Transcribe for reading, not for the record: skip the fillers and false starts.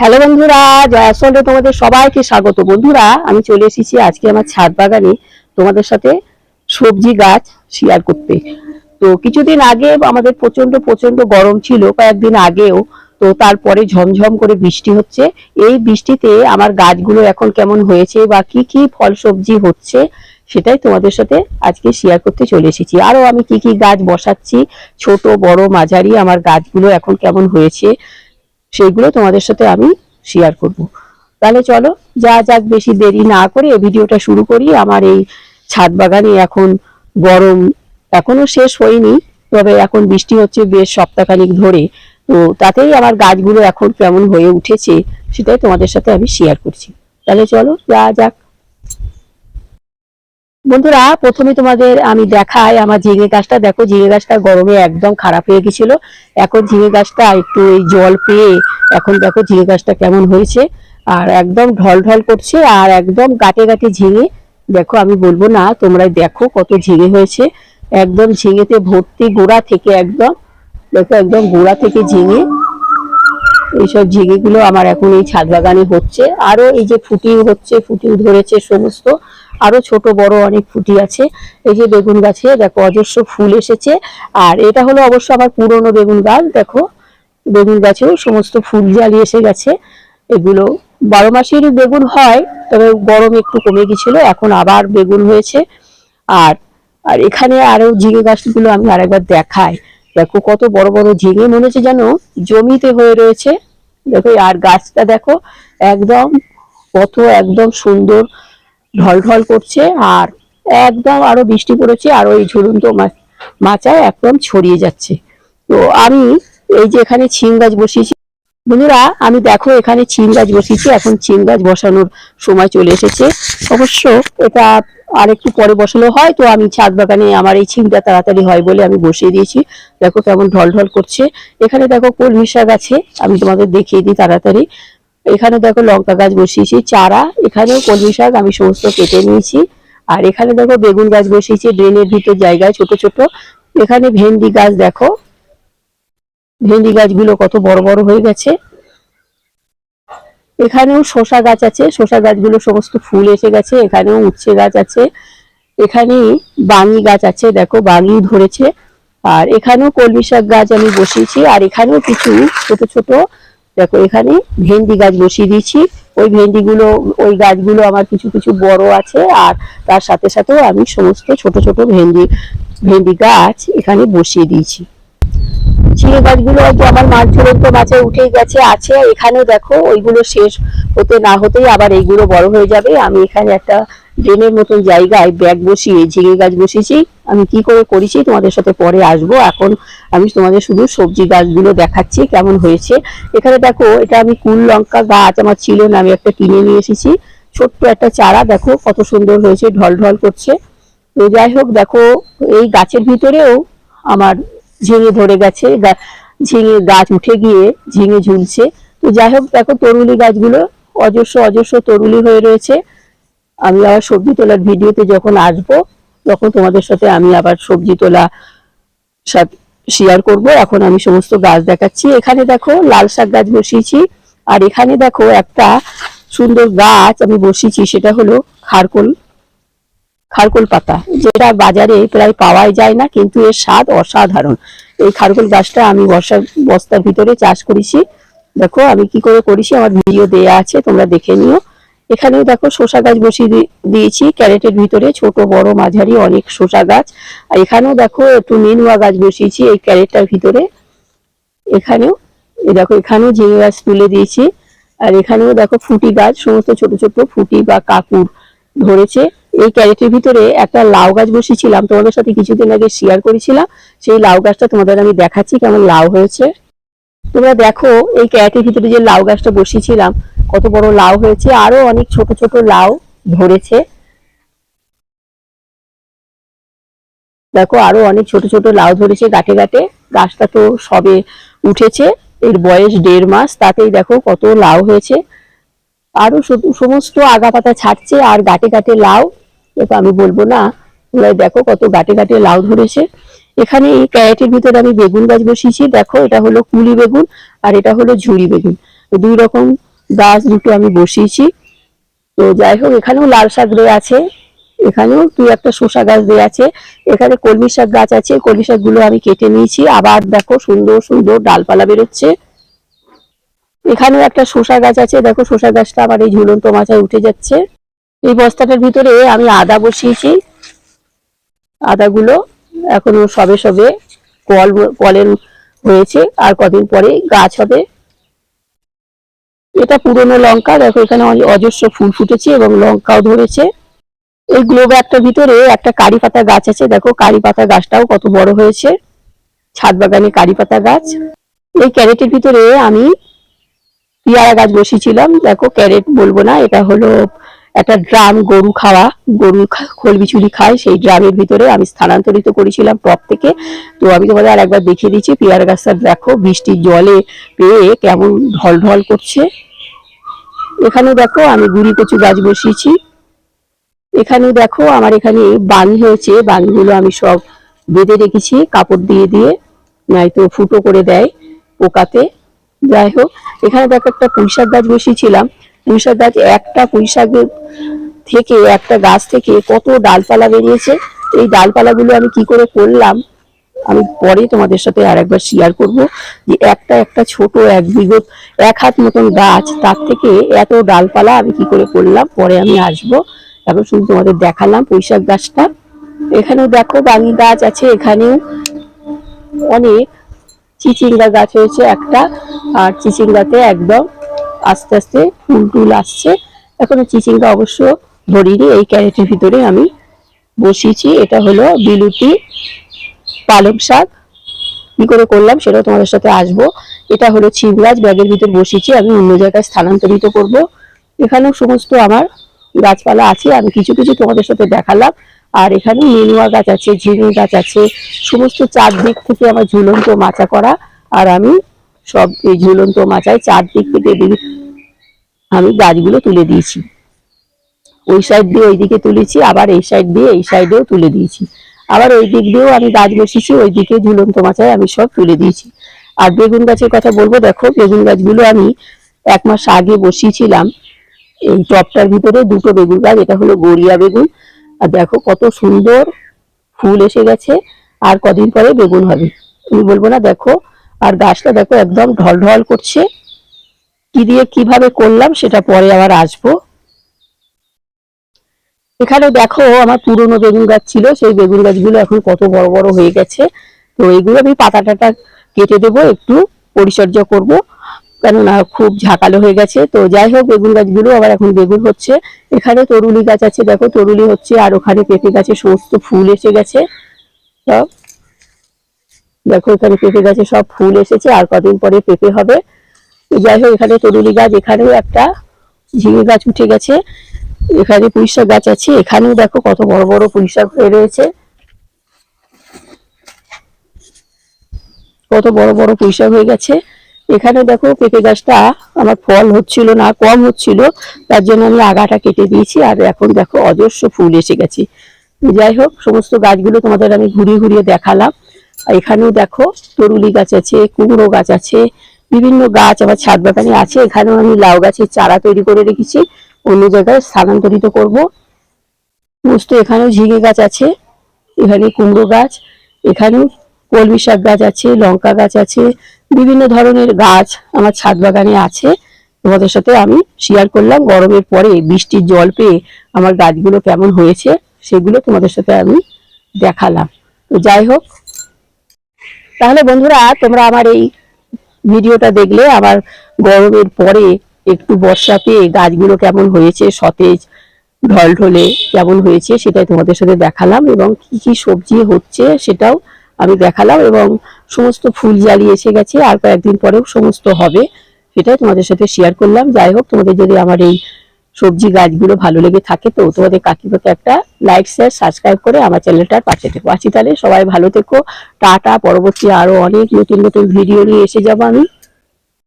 Hello বন্ধুরা, জয়াসলে তোমাদের সবাইকে স্বাগত। বন্ধুরা, আমি চলে এসেছি আজকে আমার ছাদ বাগানে তোমাদের সাথে সবজি গাছ শেয়ার করতে। তো কিছুদিন আগে আমাদের প্রচন্ড প্রচন্ড গরম ছিল, কয়েকদিন আগেও। তো তারপরে ঝমঝম করে বৃষ্টি হচ্ছে। এই বৃষ্টিতে আমার গাছগুলো এখন কেমন হয়েছে বা কি কি ফল সবজি হচ্ছে সেটাই তোমাদের সাথে আজকে শেয়ার করতে চলে এসেছি। আরো আমি কি কি গাছ বসাচ্ছি, ছোট বড় মাঝারি, আমার গাছগুলো এখন কেমন হয়েছে সেইগুলো তোমাদের সাথে আমি শেয়ার করব। তাহলে চলো যা যাক, বেশি দেরি না করে ভিডিওটা শুরু করি। আমার এই ছাদ বাগানে এখন গরম এখনো শেষ হয়নি, তবে এখন বৃষ্টি হচ্ছে বেশ সপ্তাহখানিক ধরে। তো তাতেই আমার গাছগুলো এখন কেমন হয়ে উঠেছে সেটাই তোমাদের সাথে আমি শেয়ার করছি। তাহলে চলো যা যাক। বন্ধুরা, প্রথমে তোমাদের আমি দেখাই আমার ঝিঙে গাছটা। দেখো, ঝিঙে গাছটা গরমে একদম খারাপ হয়ে গেছিল। এখন ঝিঙে গাছটা একটু এই জল পেয়ে এখন দেখো ঝিঙে গাছটা কেমন হয়েছে, আর একদম ঢল ঢল করছে, আর একদম গাটে গাটে ঝিঙে। দেখো, আমি বলবো না, তোমরা দেখো কত ঝিঙে হয়েছে। একদম ঝিঙেতে ভর্তি, গোড়া থেকে একদম। দেখো, একদম গোড়া থেকে ঝিঙে। এইসব ঝিঙে গুলো আমার এখন এই ছাদ বাগানে হচ্ছে। আরো এই যে ফুটি হচ্ছে, ফুটি ধরেছে সমস্ত, আরো ছোট বড় অনেক ফুটি আছে। এই যে বেগুন গাছে দেখো অজস্র ফুল এসেছে। আর এটা হলো অবশ্য আমার পুরনো বেগুন গাছ। দেখো, বেগুন গাছেও সমস্ত ফুল জালি এসে গেছে। এগুলো 12 মাসেরই বেগুন হয়, তবে গরম একটু কমে গেছিল, এখন আবার বেগুন হয়েছে। আর আর এখানে আরো ঝিঙে গাছগুলো আমি আরেকবার দেখাই। দেখো কত বড় বড় ঝিঙে, মনে হচ্ছে যেন জমিতে হয়ে রয়েছে। দেখো, আর গাছটা দেখো একদম কত একদম সুন্দর ঢল ঢল করছে। আর একদম আরো বৃষ্টি পড়েছে, আরো এই ঝুলন্ত মাচায় একদম ছড়িয়ে যাচ্ছে। তো আমি এই যে এখানে ছিম গাছ বসিয়েছি বন্ধুরা, আমি দেখো এখানে ছিম গাছ বসিয়েছি। এখন ছিম গাছ বসানোর সময় চলে এসেছে। অবশ্য এটা আর একটু পরে বসানো হয়, তো আমি ছাদ বাগানে আমার এই ছিমটা তাড়াতাড়ি হয় বলে আমি বসিয়ে দিয়েছি। দেখো কেমন ঢল ঢল করছে। এখানে দেখো কলমি শাক আছে, আমি তোমাদের দেখিয়ে দিই তাড়াতাড়ি। এখানে দেখো লঙ্কা গাছ বসিয়েছি চারা, এখানেও কলমি শাক আমি সমস্ত কেটে নিয়েছি। আর এখানে দেখো বেগুন গাছ বসিয়েছি ড্রেনের ভিতর জায়গায় ছোট ছোট। এখানে ভেন্ডি গাছ, দেখো ভেন্ডি গাছগুলো কত বড় বড় হয়ে গেছে। এখানেও শসা গাছ আছে, শসা গাছগুলো সমস্ত ফুল এসে গেছে। এখানেও উচ্ছে গাছ আছে, এখানে বাঙি গাছ আছে, দেখো বাঙি ধরেছে। আর এখানেও কলমি শাক গাছ আমি বসিয়েছি। আর এখানেও কিছু ছোট ছোট, দেখো এখানে ভেন্ডি গাছ বসিয়ে দিয়েছি। ওই ভেন্ডিগুলো, ওই গাছগুলো আমার কিছু কিছু বড় আছে, আর তার সাথে সাথেও আমি সমস্ত ছোট ছোট ভেন্ডি গাছ এখানে বসিয়ে দিয়েছি। ঝিঙে গাছগুলো হয়তো আমার মাছ ঝুলন্ত মাছে উঠেই গেছে, আছে এখানে। দেখো ওইগুলো শেষ হতে না হতেই আবার এইগুলো বড় হয়ে যাবে। আমি এখানে একটা ড্রেনের মতন জায়গায় ব্যাগ বসিয়ে ঝিঙে গাছ বসিয়েছি। আমি কি করে করেছি তোমাদের সাথে পরে আসবো। এখন আমি তোমাদের শুধু সবজি গাছগুলো দেখাচ্ছি কেমন হয়েছে। এখানে দেখো, এটা আমি কুল লঙ্কা গাছ আমার ছিল না, আমি একটা কিনে নিয়ে এসেছি। ছোট্ট একটা চারা, দেখো কত সুন্দর হয়েছে, ঢল ঢল করছে। তো যাই হোক, দেখো এই গাছের ভিতরেও আমার ঝিঙে ধরে গেছে, ঝিঙে গাছ উঠে গিয়ে ঝিঙে ঝুলছে। তো যাই হোক, দেখো তরুলি গাছগুলো অজস্র অজস্র তরুলি হয়ে রয়েছে। আমি আবার সবজি তোলার ভিডিওতে যখন আসবো, তখন তোমাদের সাথে আমি আবার সবজি তোলা শেয়ার করব। এখন আমি সমস্ত গাছ দেখাচ্ছি। এখানে দেখো লাল শাক গাছ বসিয়েছি। আর এখানে দেখো একটা সুন্দর গাছ আমি বসিয়েছি, সেটা হলো খারকোল খারকোল পাতা, যেটা বাজারে প্রায় পাওয়াই যায় না, কিন্তু এর স্বাদ অসাধারণ। এই খারকোল গাছটা আমি বস্তার ভিতরে চাষ করেছি। দেখো আমি কি করে করেছি, আমার ভিডিও দেয়া আছে, তোমরা দেখে নিও। এখানেও দেখো শসা গাছ বসিয়ে দিয়েছি ক্যারেটের ভিতরে, ছোট বড় মাঝারি অনেক শসা গাছ। আর এখানেও দেখো একটু নেনুয়া গাছ বসিয়েছি এই ক্যারেটটার ভিতরে। এখানেও দেখো, এখানেও ঝিঙে গাছ তুলে দিয়েছি। আর এখানেও দেখো ফুটি গাছ, সমস্ত ছোট ছোট ফুটি বা কাকুর ধরেছে। এই ক্যারেটের ভিতরে একটা লাউ গাছ বসিয়েছিলাম, তোমাদের সাথে কিছুদিন আগে শেয়ার করেছিলাম। সেই লাউ গাছটা তোমাদের আমি দেখাচ্ছি কেমন লাউ হয়েছে। তোমরা দেখো এই ক্যারেটের ভিতরে যে লাউ গাছটা বসিয়েছিলাম কত বড় লাউ হয়েছে, আরো অনেক ছোট ছোট লাউ ধরেছে। দেখো আরো অনেক ছোট ছোট লাউ ধরেছে গাঁটে গাঁটে। গাছটা তো সবে উঠেছে, এর বয়স 1.5 মাস, তাতেই দেখো কত লাউ হয়েছে। আরো সমস্ত আগা পাতা ছাড়ছে, আর গাঁটে গাঁটে লাউ। দেখো আমি বলবো না, তোমরা দেখো কত গাঁটে গাঁটে লাউ ধরেছে। এখানে এই ক্যারেটের ভিতরে আমি বেগুন গাছ বসিয়েছি। দেখো এটা হলো কুলি বেগুন, আর এটা হলো ঝুরি বেগুন। দুই রকম গাছ দুটো আমি বসিয়েছি। তো যাই হোক, এখানেও লাল শাক দেওয়া আছে, এখানেও দুই একটা শসা গাছ দেওয়া আছে, এখানে কলমি শাক গাছ আছে, কলমি শাক গুলো আমি কেটে নিয়েছি। আবার দেখো সুন্দর সুন্দর ডালপালা বেরোচ্ছে। এখানেও একটা শসা গাছ আছে, দেখো শসা গাছটা আমার এই ঝুলন্ত মাচায় উঠে যাচ্ছে। এই বস্তাটার ভিতরে আমি আদা বসিয়েছি, আদাগুলো এখনো সবে সবে কলের হয়েছে, আর কদিন পরে গাছ হবে। এটা পুরনো লঙ্কা, দেখো এখানে অজস্র ফুল ফুটেছে এবং লঙ্কাও ধরেছে। এই গ্লো ব্যাগটার ভিতরে একটা কারি পাতা গাছ আছে, দেখো কারি পাতা গাছটাও কত বড় হয়েছে, ছাদ বাগানে কারি পাতা গাছ। এই ক্যারেটের ভিতরে আমি পেয়ারা গাছ বসিয়েছিলাম, দেখো ক্যারেট বলবো না, এটা হলো একটা ড্রাম, গরু খোল বিচুলি খায়, সেই ড্রামের ভিতরে আমি স্থানান্তরিত করেছিলাম টপ থেকে। তো আমি তোমাদের আর একবার দেখিয়ে দিচ্ছি, পেয়ারা গাছটা দেখো বৃষ্টির জলে পেয়ে কেমন ঢল ঢল করছে। এখানেও দেখো আমি গুড়ি কচু গাছ বসিয়েছি। এখানেও দেখো আমার এখানে বানি হয়েছে, বানিগুলো আমি সব বেঁধে রেখেছি কাপড় দিয়ে দিয়ে, নয়তো ফুটো করে দেয় পোকাতে। যাই হোক, এখানে দেখো একটা পুঁইশাক গাছ বসিয়েছিলাম, পুঁইশাক গাছ, একটা পুঁইশাকের থেকে, একটা গাছ থেকে কত ডালপালা বেরিয়েছে। এই ডালপালাগুলো আমি কি করে করলাম আমি পরে তোমাদের সাথে আর একবার শেয়ার করব, যে একটা একটা ছোট 1 হাত মতন গাছ, তার থেকে এত ডালপালা আমি কি করে করলাম পরে আমি আসবো। এখন শুধু তোমাদের দেখালাম পুঁইশাক গাছটা। এখানেও দেখো বাঙি গাছ আছে, এখানেও অনেক চিচিঙ্গা গাছ হয়েছে একটা, আর চিচিঙ্গাতে একদম আস্তে আস্তে ফুল টুল আসছে। এখনো চিচিঙ্গা অবশ্য ধরিনি। এই ক্যারেটের ভিতরে আমি বসিয়েছি, এটা হলো বিলুটি পালং শাক, কি করে করলাম সেটা তোমাদের সাথে আসবো। এটা হলো ছিম গাছ, ব্যাগের ভিতর বসিয়েছি, আমি অন্য জায়গায় স্থানান্তরিত করব। এখানেও সমস্ত আমার গাছপালা আছে, আমি কিছু কিছু তোমাদের সাথে দেখালাম। আর এখানে নেনুয়া গাছ আছে, ঝিঙে গাছ আছে, সমস্ত চারদিক থেকে আমার ঝুলন্ত মাচা করা। আর আমি সব এই ঝুলন্ত মাচায় চারদিক থেকে আমি গাছগুলো তুলে দিয়েছি, ওই সাইড দিয়ে ওইদিকে তুলেছি, আবার এই সাইড দিয়ে এই সাইডেও তুলে দিয়েছি, আবার ওই দিক দিয়েও আমি গাছ বসিয়েছি, ওই দিকে ঝুলন্ত মাচায় আমি সব তুলে দিয়েছি। আর বেগুন গাছের কথা বলবো, দেখো বেগুন গাছগুলো আমি 1 মাস আগে বসিয়েছিলাম এই টবটার ভিতরে, দুটো বেগুন গাছ, এটা হলো গড়িয়া বেগুন, আর দেখো কত সুন্দর ফুল এসে গেছে, আর কদিন পরে বেগুন হবে, আমি বলবো না। দেখো আর গাছটা দেখো একদম ঢল ঢল করছে। কি দিয়ে কিভাবে করলাম সেটা পরে আবার আসবো। এখানে দেখো আমার পুরনো বেগুন গাছ ছিল, সেই বেগুন গাছগুলো এখন কত বড় বড় হয়ে গেছে। তো এইগুলো আমি পাতা টাটা কেটে দেবো, একটু পরিচর্যা করব, কেননা খুব ঝাঁকালো হয়ে গেছে। তো যাই হোক, বেগুন গাছগুলো আবার এখন বেগুন হচ্ছে। এখানে তরুলি গাছ আছে, দেখো তরুলি হচ্ছে, আর ওখানে পেঁপে গাছে সমস্ত ফুল এসে গেছে সব, দেখো এখানে পেঁপে গাছে সব ফুল এসেছে, আর কদিন পরে পেঁপে হবে। যাই হোক, এখানে তরুলি গাছ, এখানেও একটা ঝিঙে গাছ উঠে গেছে, এখানে পুঁইশাক গাছ আছে, এখানেও দেখো কত বড় বড় পুঁইশাক হয়ে রয়েছে, কত বড় বড় পুঁইশাক হয়ে গেছে। এখানে দেখো পেঁপে গাছটা আমার ফল হচ্ছিল না, কম হচ্ছিল, তার জন্য আমি আগাটা কেটে দিয়েছি, আর এখন দেখো অজস্র ফুল এসে গেছে। যাই হোক, সমস্ত গাছগুলো তোমাদের আমি ঘুরিয়ে ঘুরিয়ে দেখালাম। এখানেও দেখো তরুলি গাছ আছে, কুমড়ো গাছ আছে, বিভিন্ন গাছ আমার ছাদ বাগানে আছে। এখানেও আমি লাউ গাছের চারা তৈরি করে রেখেছি, অন্য জায়গায় স্থানান্তরিত করব। সমস্ত এখানেও ঝিঙে গাছ আছে, এখানে কুমড়ো গাছ, এখানেও কলমি শাক গাছ আছে, লঙ্কা গাছ আছে, বিভিন্ন ধরনের গাছ আমার ছাদ বাগানে আছে। তোমাদের সাথে আমি শেয়ার করলাম, গরমের পরে বৃষ্টির জল পেয়ে আমার গাছগুলো কেমন হয়েছে সেগুলো তোমাদের সাথে আমি দেখালাম। তো যাই হোক, তাহলে বন্ধুরা তোমরা আমার এই ভিডিওটা দেখলে আমার গরমের পরে একটু বর্ষা পেয়ে গাছগুলো কেমন হয়েছে, সতেজ ঢলঢলে কেমন হয়েছে সেটাই তোমাদের সাথে দেখালাম, এবং কি কি সবজি হচ্ছে সেটাও আমি দেখালাম, এবং সমস্ত ফুল জালি এসে গেছে, আর কয়েকদিন পরেও সমস্ত হবে, সেটাই তোমাদের সাথে শেয়ার করলাম। যাই হোক, তোমাদের যদি আমার এই সবজি গাছগুলো ভালো লেগে থাকে তো তোমাদের কাকিমাকে একটা লাইক শেয়ার সাবস্ক্রাইব করে আমার চ্যানেলটার পাশে থেকো। আছি তাহলে, সবাই ভালো থেকো, টাটা। পরবর্তী আরো অনেক নতুন নতুন ভিডিও নিয়ে এসে যাবো আমি।